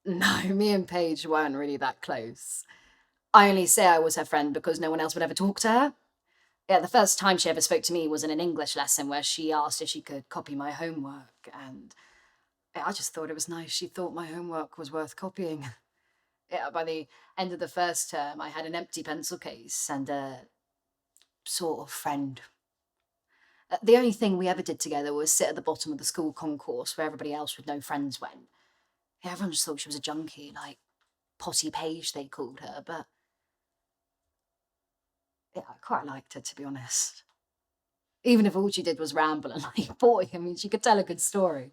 No, me and Paige weren't really that close. I only say I was her friend because no one else would ever talk to her. Yeah, the first time she ever spoke to me was in an English lesson where she asked if she could copy my homework, and I just thought it was nice. She thought my homework was worth copying. Yeah, by the end of the first term, I had an empty pencil case and a sort of friend. The only thing we ever did together was sit at the bottom of the school concourse where everybody else with no friends went. Yeah, everyone just thought she was a junkie, like Potty Page, they called her, but yeah, I quite liked her, to be honest. Even if all she did was ramble and like, boy, I mean, she could tell a good story.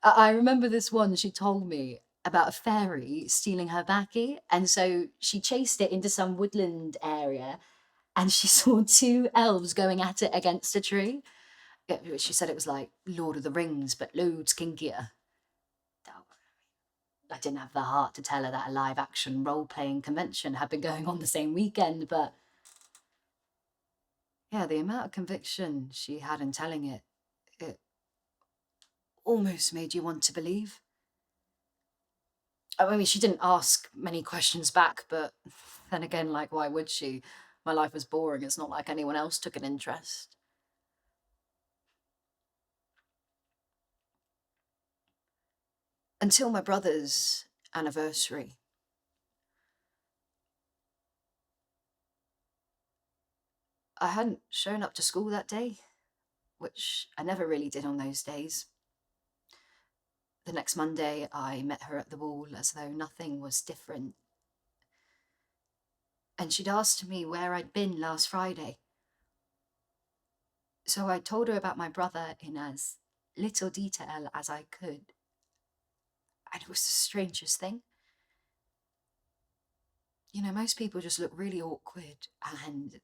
I remember this one she told me about a fairy stealing her backy, and so she chased it into some woodland area, and she saw two elves going at it against a tree. She said it was like Lord of the Rings, but loads kinkier. I didn't have the heart to tell her that a live action role playing convention had been going on the same weekend, but yeah, the amount of conviction she had in telling it, it almost made you want to believe. I mean, she didn't ask many questions back, but then again, like, why would she? My life was boring. It's not like anyone else took an interest. Until my brother's anniversary. I hadn't shown up to school that day, which I never really did on those days. The next Monday, I met her at the wall as though nothing was different. And she'd asked me where I'd been last Friday. So I told her about my brother in as little detail as I could. And it was the strangest thing. You know, most people just look really awkward and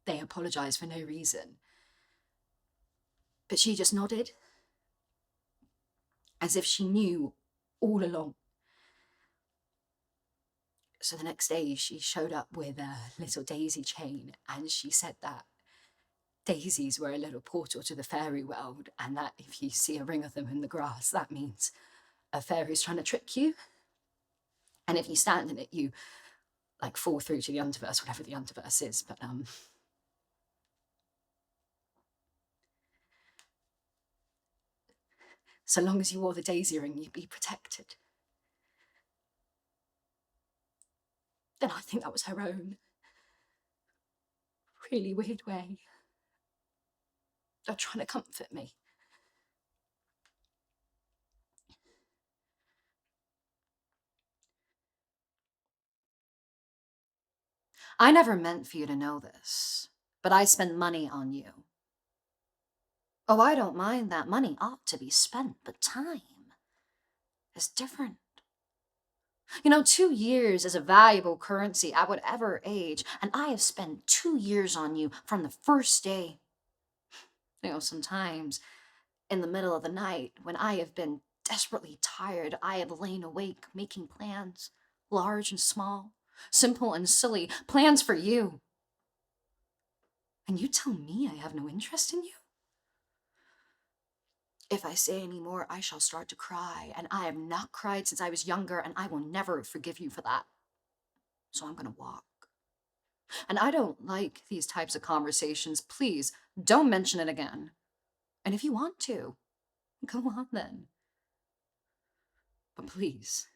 they apologise for no reason. But she just nodded, as if she knew all along. So the next day she showed up with a little daisy chain, and she said that daisies were a little portal to the fairy world, and that if you see a ring of them in the grass, that means a fairy's trying to trick you. And if you stand in it, you like fall through to the underverse, whatever the underverse is. But so long as you wore the daisy ring, you'd be protected. Then I think that was her own really weird way of trying to comfort me. I never meant for you to know this, but I spend money on you. Oh, I don't mind that money ought to be spent, but time is different. You know, 2 years is a valuable currency at whatever age, and I have spent 2 years on you from the first day. You know, sometimes in the middle of the night, when I have been desperately tired, I have lain awake making plans, large and small, simple and silly, plans for you. And you tell me I have no interest in you? If I say any more, I shall start to cry, and I have not cried since I was younger, and I will never forgive you for that. So I'm gonna walk. And I don't like these types of conversations. Please don't mention it again. And if you want to, go on then. But please,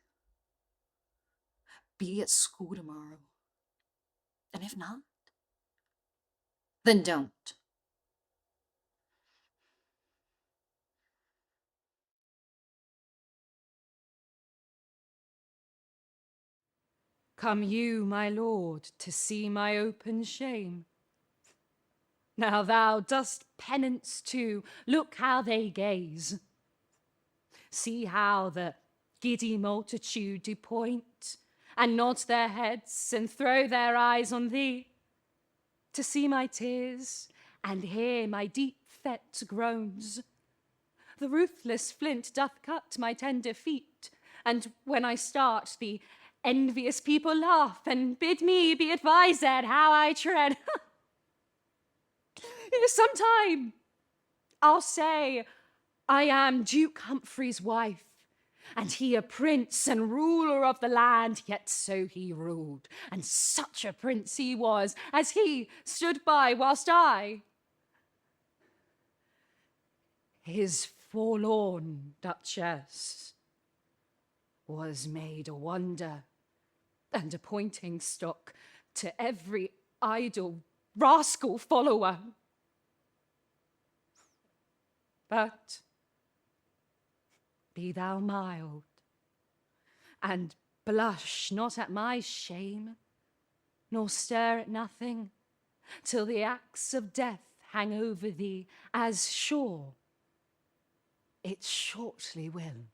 be at school tomorrow. And if not, then don't. Come you, my lord, to see my open shame? Now thou dost penance too, look how they gaze. See how the giddy multitude do point, and nod their heads, and throw their eyes on thee, to see my tears, and hear my deep-fet groans. The ruthless flint doth cut my tender feet, and when I start, the envious people laugh, and bid me be advised how I tread. Sometime I'll say I am Duke Humphrey's wife, And he a prince and ruler of the land, yet so he ruled, and such a prince he was, as he stood by whilst I, his forlorn duchess, was made a wonder and a pointing stock to every idle rascal follower. But be thou mild, and blush not at my shame, nor stir at nothing, till the axe of death hang over thee, as sure it shortly will.